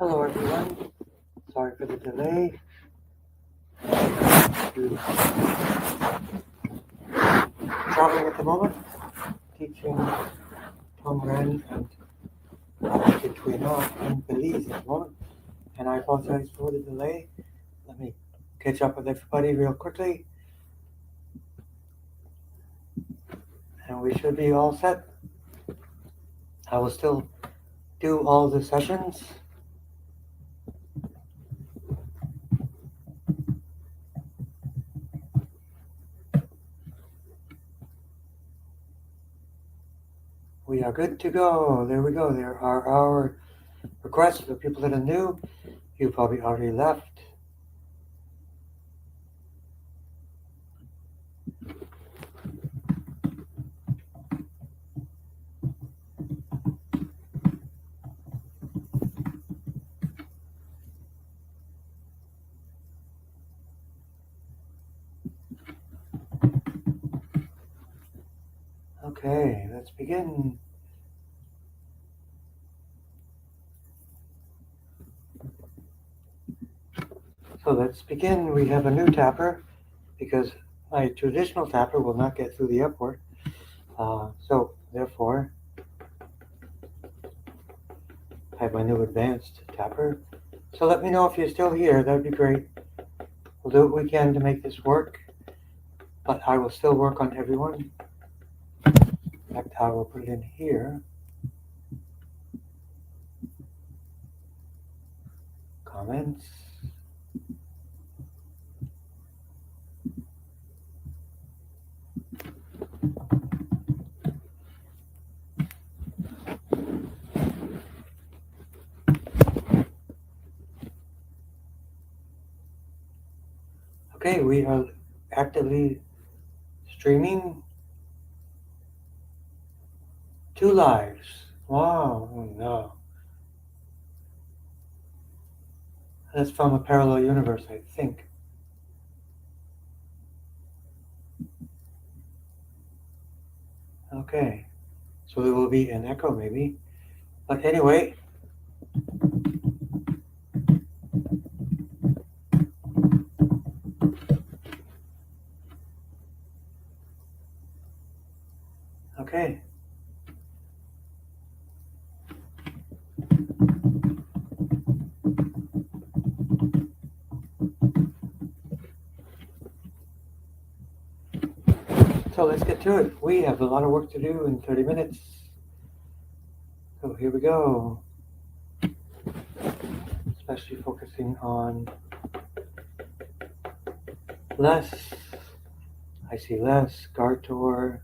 Hello everyone, sorry for the delay. Traveling at the moment, teaching Tongren and between in Belize at the moment, and I apologize for the delay. Let me catch up with everybody real quickly, and we should be all set. I will still do all the sessions. We are good to go. There we go. There are our requests for people that are new. You probably already left. Okay, let's begin. So let's begin. We have a new tapper because my traditional tapper will not get through the airport. So therefore, I have my new advanced tapper. So let me know if you're still here. That would be great. We'll do what we can to make this work, but I will still work on everyone. In fact, I will put it in here. Comments. Okay, we are actively streaming 2 lives. Wow, oh no. That's from a parallel universe, I think. Okay, so there will be an echo maybe. But anyway, okay. So let's get to it. We have a lot of work to do in 30 minutes. So here we go. Especially focusing on less. I see less, Gartor,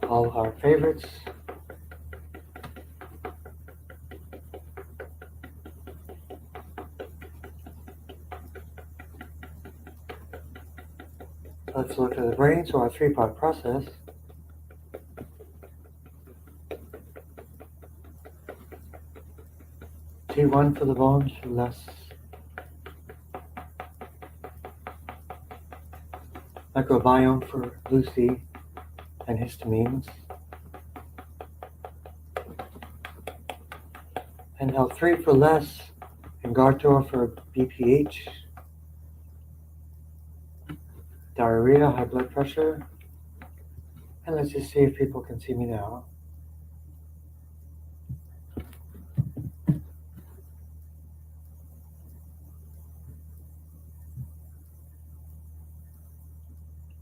all our favorites. Let's look at the brain, so our 3-part process. T1 for the bones, less. Microbiome for Lucy and histamines. And L3 for less, and Gartor for BPH. Diarrhea, high blood pressure. And let's just see if people can see me now.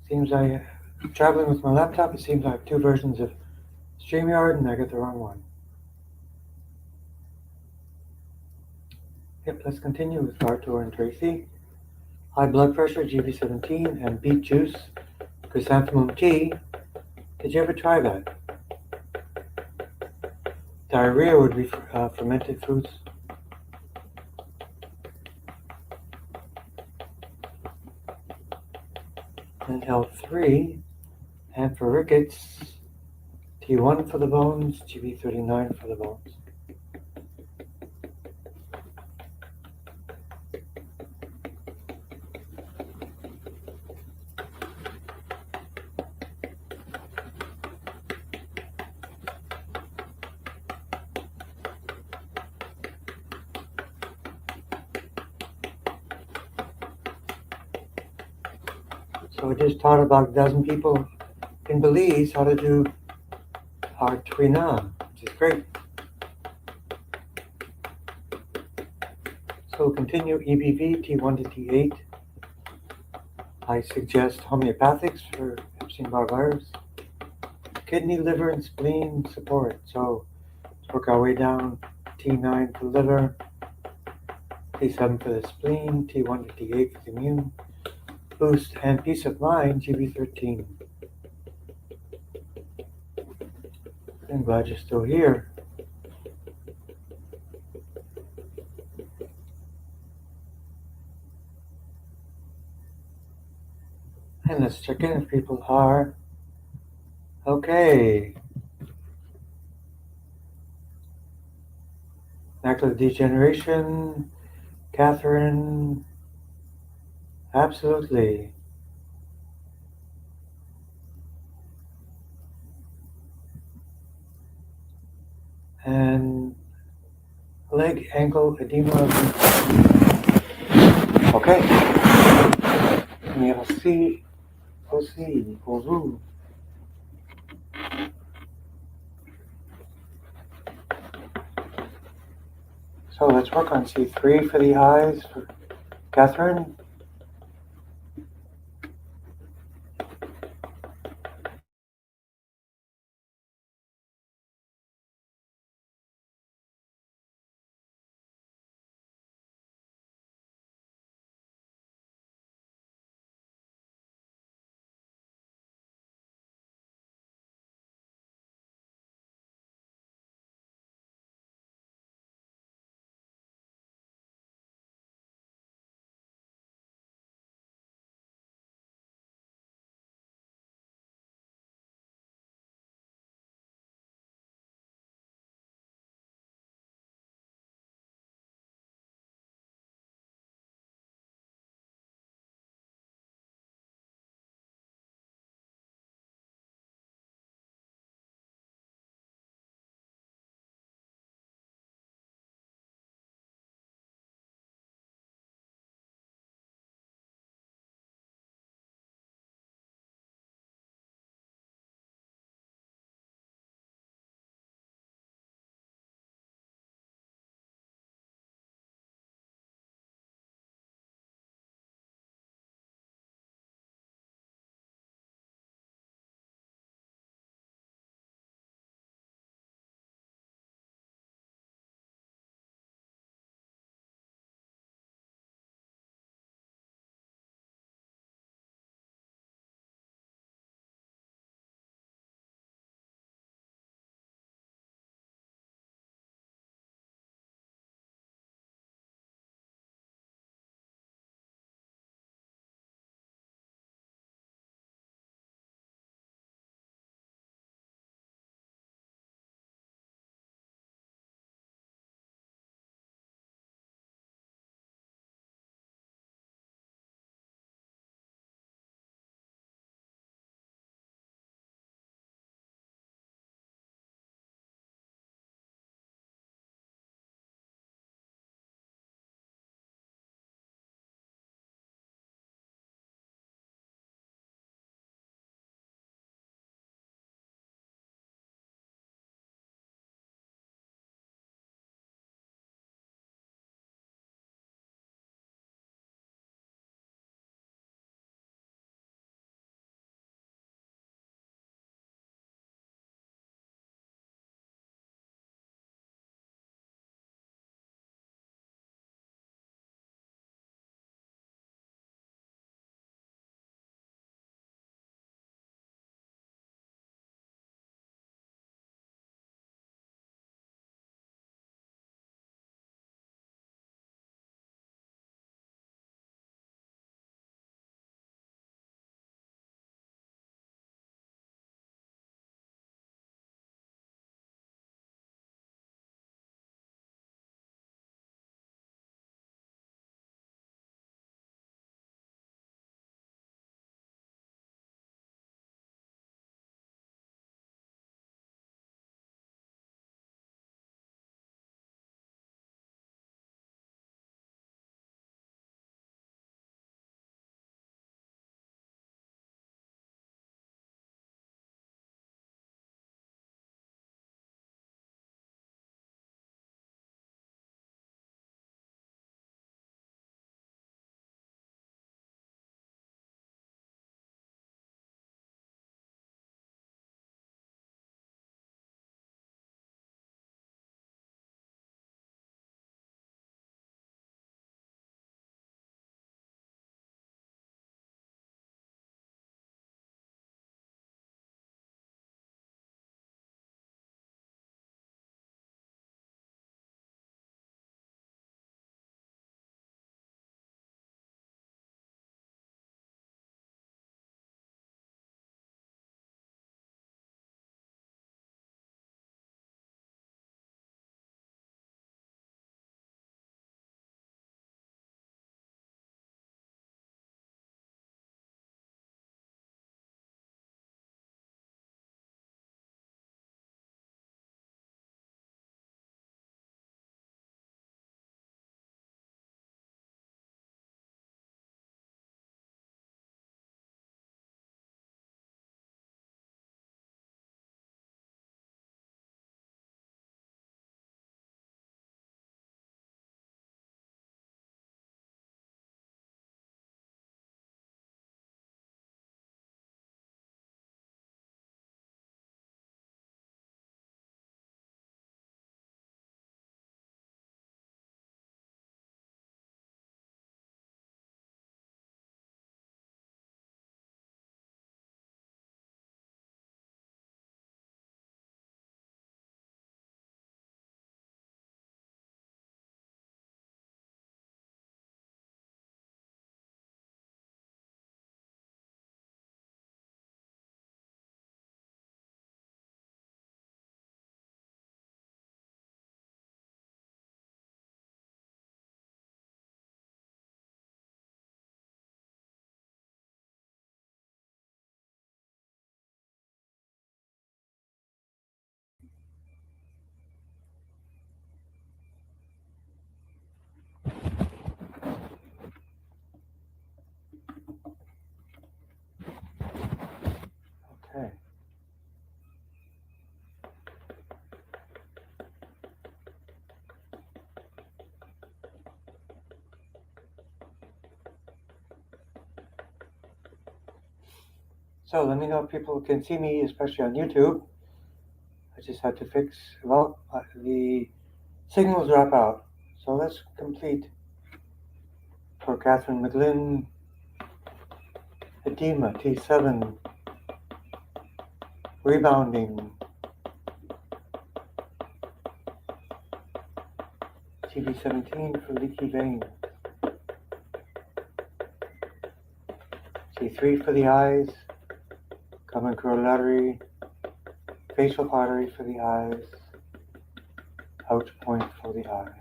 Seems I'm traveling with my laptop. It seems I have 2 versions of StreamYard and I got the wrong one. Yep, let's continue with Gartor and Tracy. High blood pressure, GB17, and beet juice, chrysanthemum tea. Did you ever try that? Diarrhea would be fermented foods. And L3, and for rickets, T1 for the bones, GB39 for the bones. So I just taught about a dozen people in Belize how to do our Tuina, which is great. So we'll continue EBV T1 to T8. I suggest homeopathics for Epstein-Barr virus. Kidney, liver, and spleen support. So let's work our way down. T9 for liver, T7 for the spleen, T1 to T8 for the immune. Boost and peace of mind, GB13. I'm glad you're still here. And let's check in if people are okay. Macular degeneration, Catherine, absolutely. And leg, ankle, edema. Okay. Merci aussi pour vous. So let's work on C3 for the eyes for Catherine. Okay. So let me know if people can see me, especially on YouTube. I just had to fix, well, the signals drop out. So let's complete for Catherine McGlynn, edema, T7, rebounding, TV17 for leaky vein, T3 for the eyes, common corollary, facial artery for the eyes, ouch point for the eyes.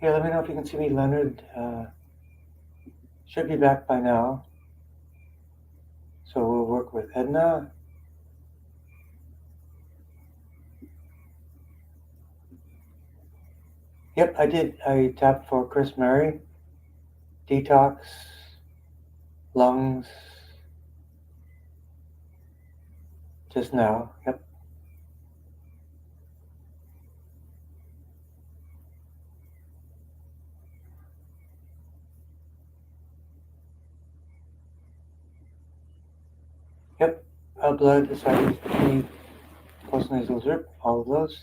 Yeah, let me know if you can see me. Leonard should be back by now. So we'll work with Edna. Yep, I did. I tapped for Chris Murray. Detox, lungs, just now. Yep. Yep. Blood, ascites, fatigue, postnasal drip, all of those.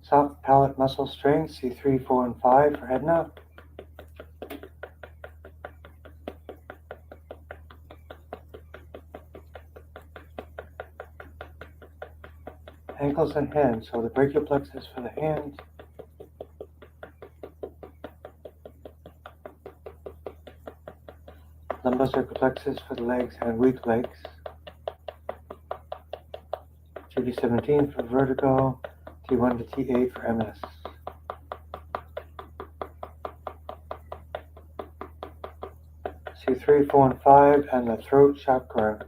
Soft palate muscle strength, C3, 4, and 5 for Edna. Ankles and hands, so the brachial plexus for the hands. Lumbar plexus for the legs and weak legs. GB17 for vertigo, T1 to T8 for MS. C3, 4, and 5, and the throat chakra.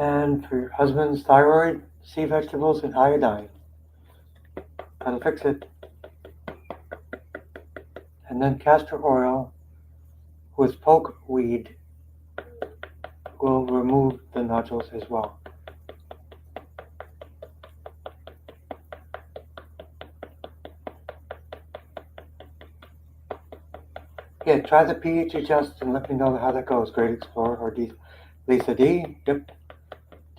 And for your husband's thyroid, sea vegetables and iodine. That'll fix it. And then castor oil with pokeweed will remove the nodules as well. Yeah, try the pH adjust and let me know how that goes. Great Explorer or Lisa D. Yep.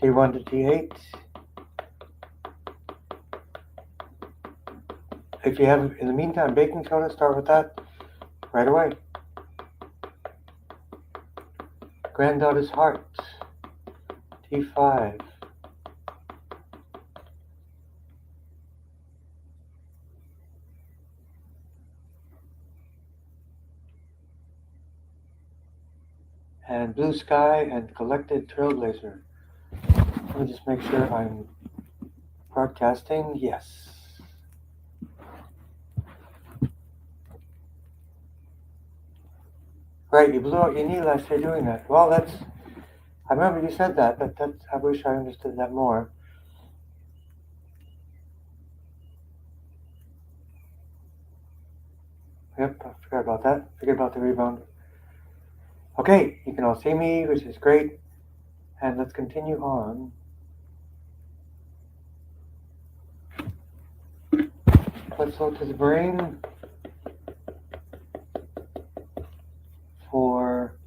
T1 to T8. If you have, in the meantime, baking soda, start with that right away. Granddaughter's heart, T5. And blue sky and collected trailblazer. Let me just make sure I'm broadcasting. Yes. Right, you blew out your knee last year doing that. Well, I remember you said that, but I wish I understood that more. Yep, I forgot about that. Forget about the rebound. Okay, you can all see me, which is great. And let's continue on. Let's go to the brain for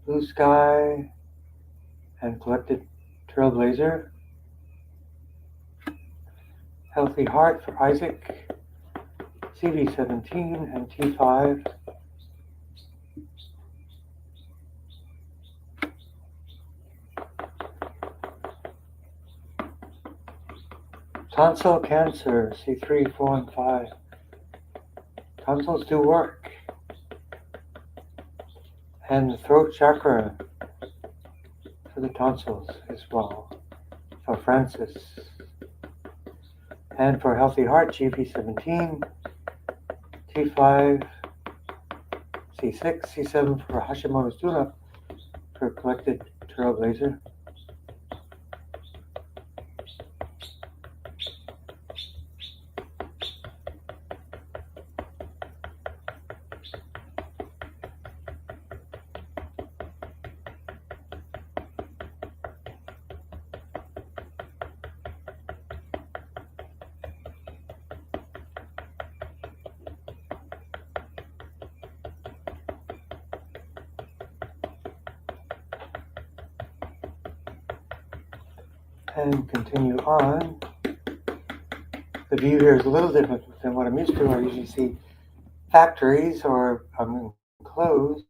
blue sky and collected trailblazer. Healthy heart for Isaac, CV17 and T5. Tonsil cancer, C3, 4, and 5. Tonsils do work. And the throat chakra for the tonsils as well. For Francis. And for a healthy heart, GP17, T5, C6, C7 for Hashimoto's tune-up for collected trailblazer. And continue on. The view here is a little different than what I'm used to. I usually see factories or enclosed.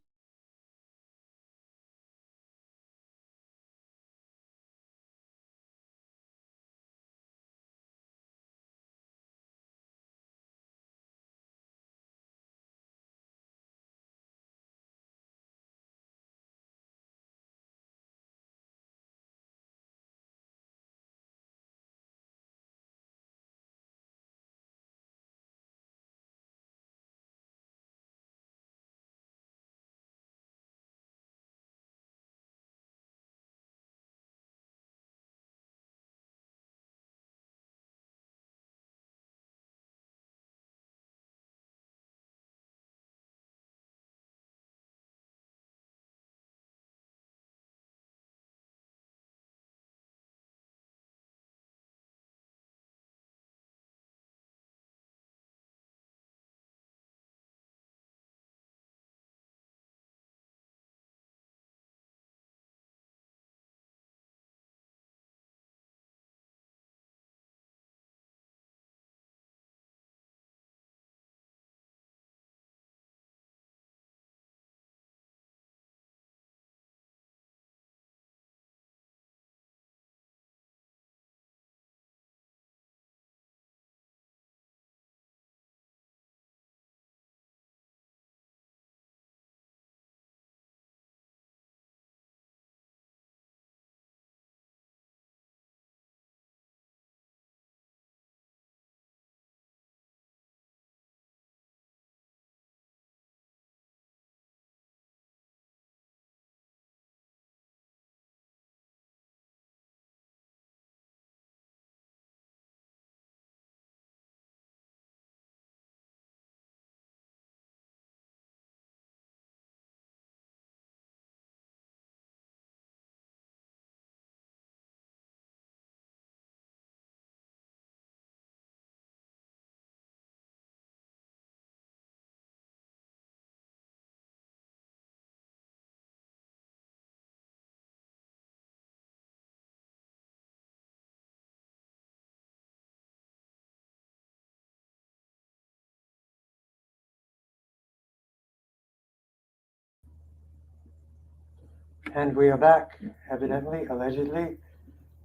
And we are back, evidently, allegedly.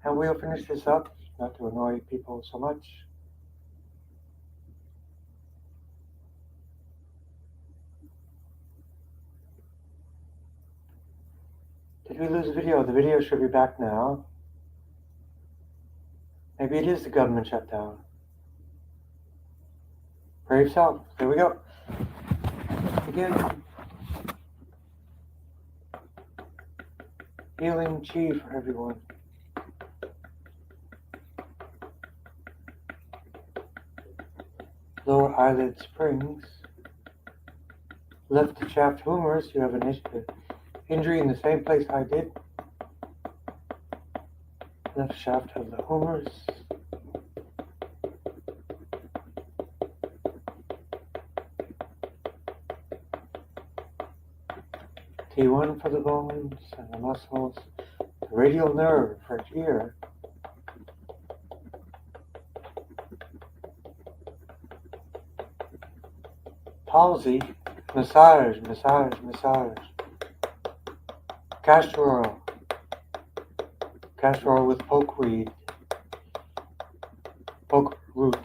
And we'll finish this up, not to annoy people so much. Did we lose the video? The video should be back now. Maybe it is the government shutdown. Brave self. There we go. Again. Healing chi for everyone. Lower eyelid springs. Left shaft humerus. You have an injury in the same place I did. Left shaft of the humerus. T1 for the bones and the muscles. The radial nerve for ear. Palsy. Massage, massage, massage. Castor oil. Castor oil with pokeweed. Poke root.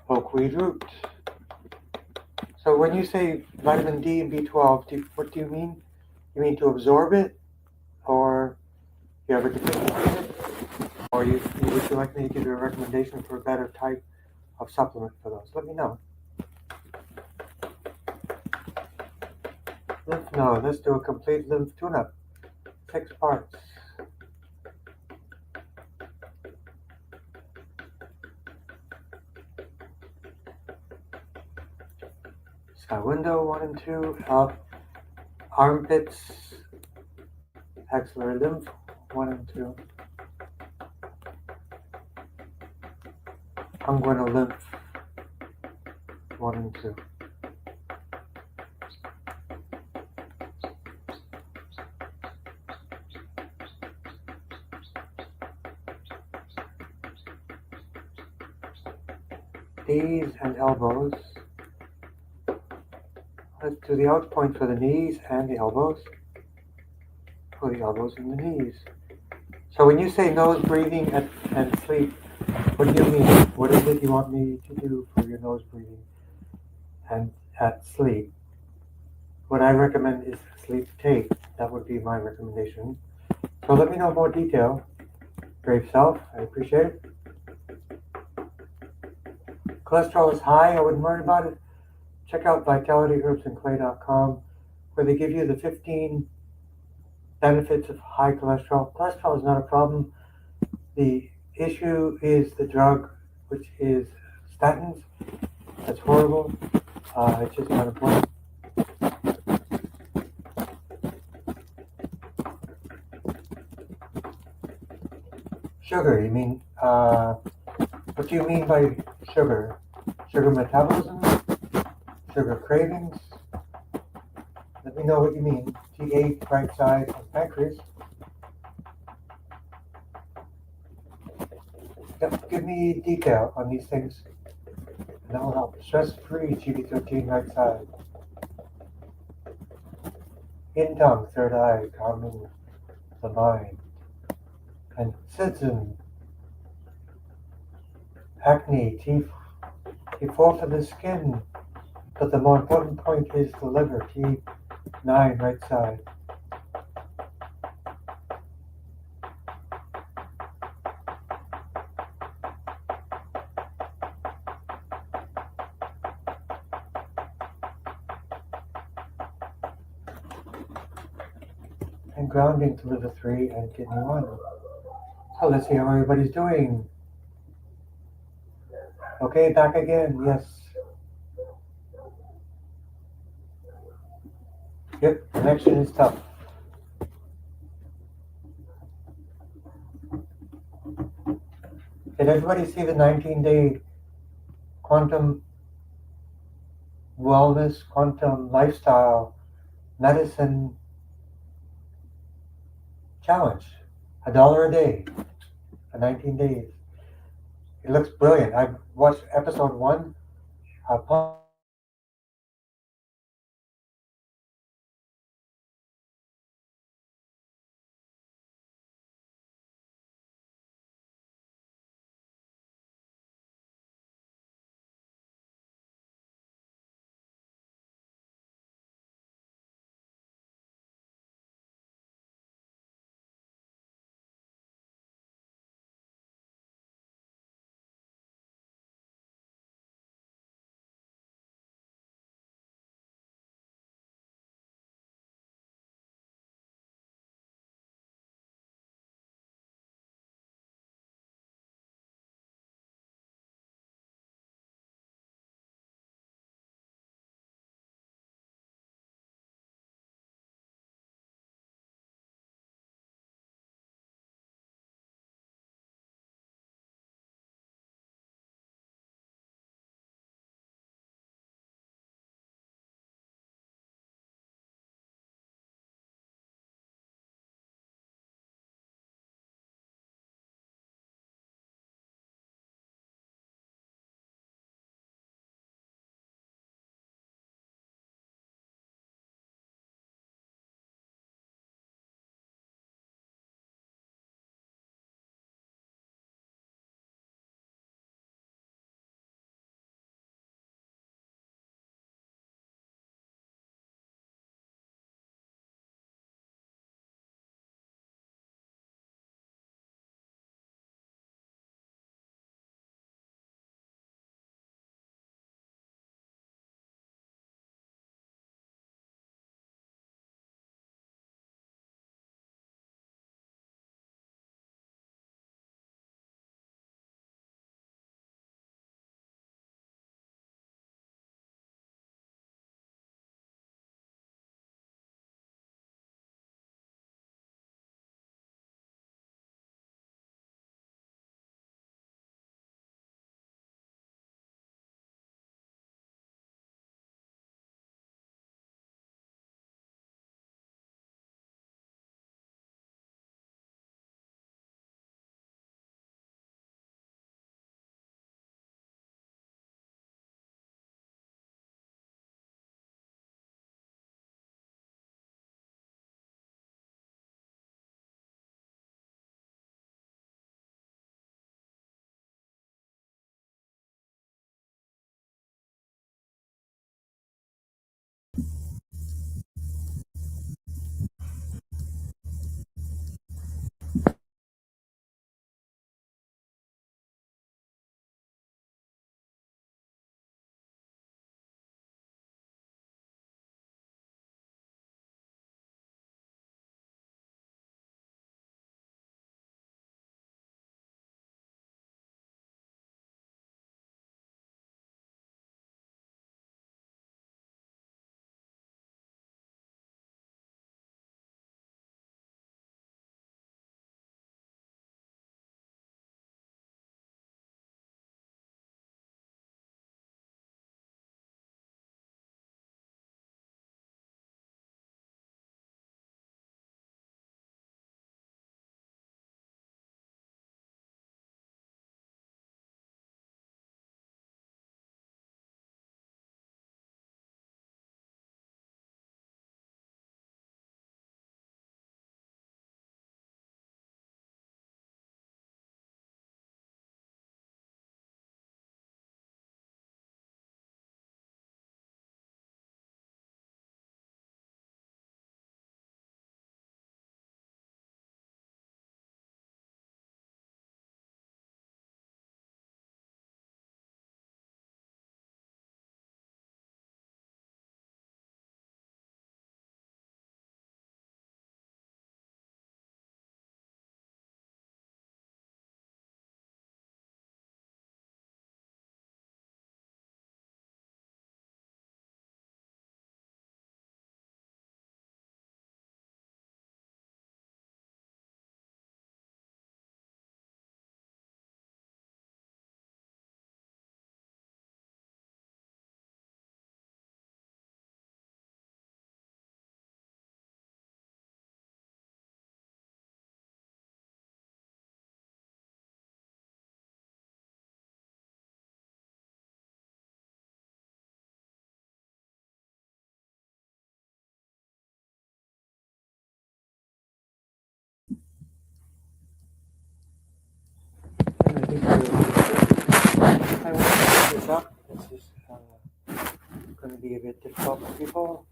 Pokeweed root. So when you say vitamin D and B12, what do you mean? You mean to absorb it, or you have a deficiency in it, or would you like me to give you a recommendation for a better type of supplement for those? Let me know. Lymph node. Let's do a complete lymph tune-up. 6 parts. Sky window 1 and 2. Armpits. Axillary lymph 1 and 2. Unguenal lymph 1 and 2. Knees and elbows. Let's do the out point for the knees and the elbows. For the elbows and the knees. So when you say nose breathing and sleep, what do you mean? What is it you want me to do for your nose breathing and at sleep? What I recommend is sleep tape. That would be my recommendation. So let me know more detail. Brave self, I appreciate it. Cholesterol is high, I wouldn't worry about it. Check out vitalityherbsandclay.com where they give you the 15 benefits of high cholesterol. Cholesterol is not a problem. The issue is the drug, which is statins. That's horrible. It's just not important. Sugar, you mean, what do you mean by sugar? Sugar metabolism? Sugar cravings? Let me know what you mean. T8, right side, and pancreas. Yep, give me detail on these things, and that will help. Stress-free, GB13, right side. In tongue, third eye, calming the mind. And citizen, acne, T4 for the skin. But the more important point is the liver, T9, right side. And grounding to liver 3 and kidney 1. So let's see how everybody's doing. Okay, back again, yes. Yep, connection is tough. Did everybody see the 19-day quantum wellness, quantum lifestyle medicine challenge? $1 a day for 19 days. It looks brilliant. I've watched episode 1. this up. This is going to be a bit difficult for people.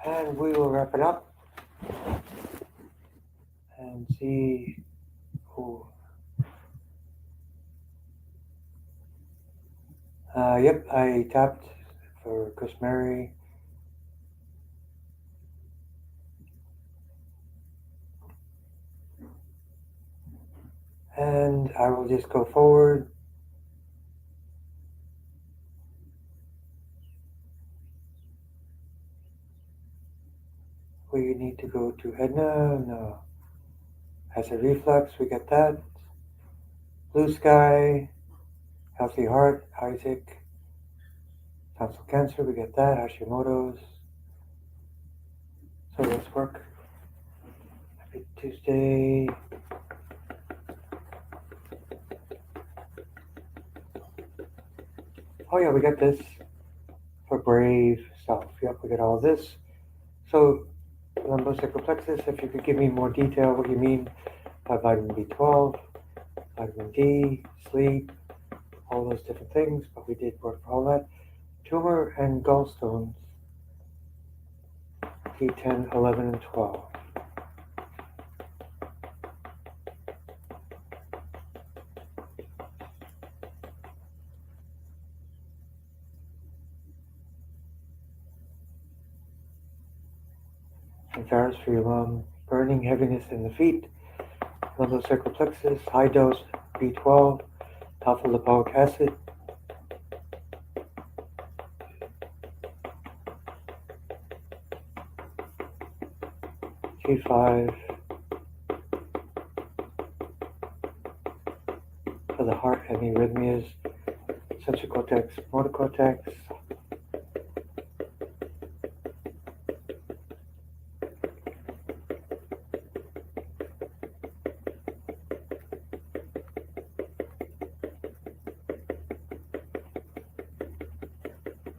And we will wrap it up and see who. Yep, I tapped for Chris Mary. And I will just go forward. We need to go to Edna. No. As a reflex, we get that. Blue Sky, Healthy Heart, Isaac. Tonsil Cancer, we get that. Hashimoto's. So let's work. Happy Tuesday. Oh yeah, we got this for Brave Self. Yep, we got all this. So lumbosacral plexus, if you could give me more detail what you mean by vitamin B12, vitamin D, sleep, all those different things, but we did work for all that. Tumor and gallstones, T10, 11, and 12. And Ferrous for your lung, burning heaviness in the feet, lumbosacral plexus, high dose B12, alpha-lipoic acid, G5 for the heart and the arrhythmias, central cortex, motor cortex,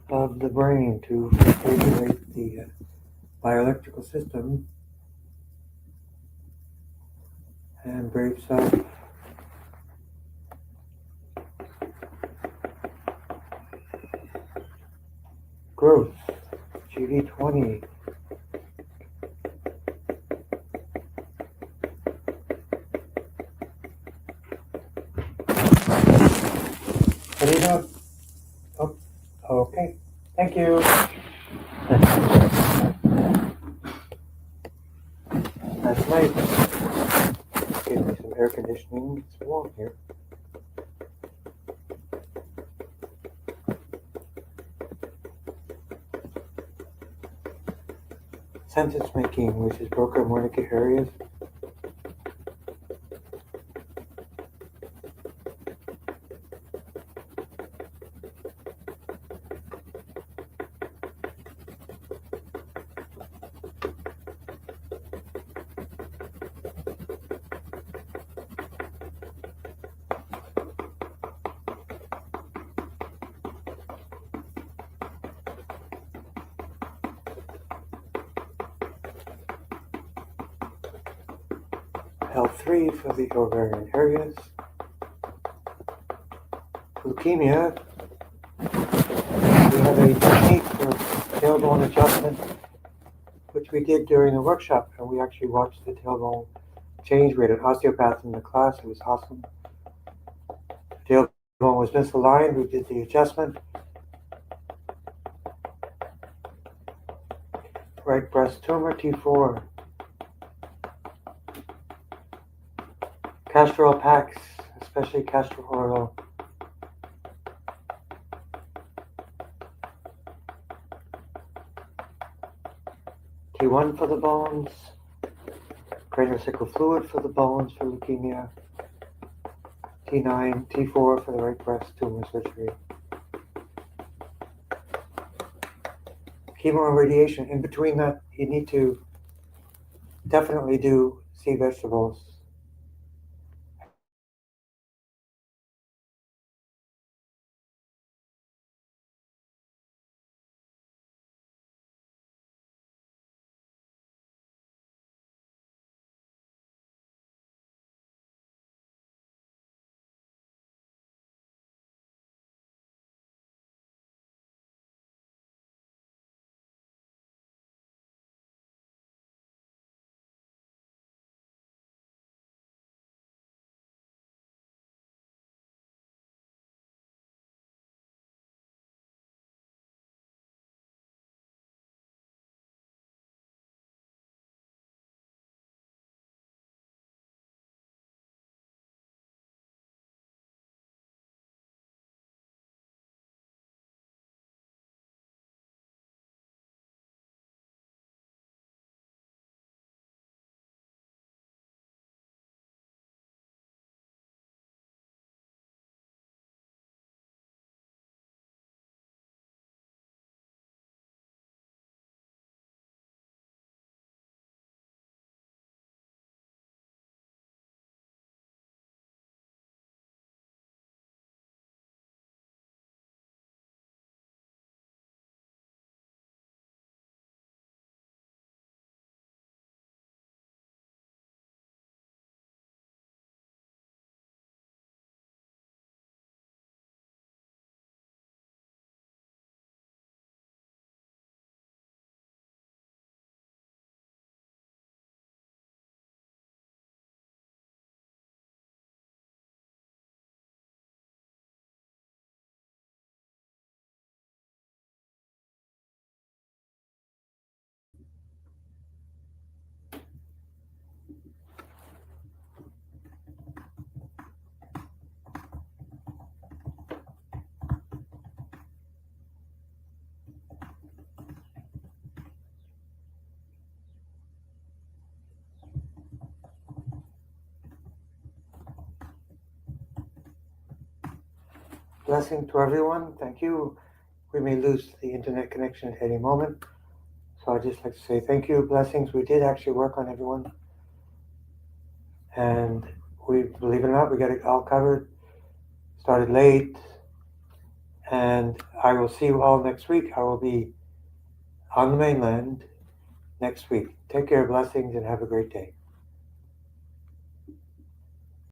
of the brain to regulate the bioelectrical system, and Brave Self. Growth, GD20. Anita? Oh, okay. Thank you. Last night, gave me some air conditioning. It's warm here. Sentence making, which is Broca and Wernicke areas. L3 for the ovarian areas. Leukemia, we have a technique for tailbone adjustment, which we did during the workshop, and we actually watched the tailbone change. We had an osteopath in the class. It was awesome. The tailbone was misaligned. We did the adjustment. Right breast tumor, T4. Castor oil packs, especially castor oil. T1 for the bones. Craniosacral fluid for the bones for leukemia. T9, T4 for the right breast tumor surgery. chemo and radiation. In between that, you need to definitely do sea vegetables. Blessing to everyone. Thank you. We may lose the internet connection at any moment. So I'd just like to say thank you, blessings. We did actually work on everyone. And we, believe it or not, we got it all covered. Started late. And I will see you all next week. I will be on the mainland next week. Take care, blessings, and have a great day.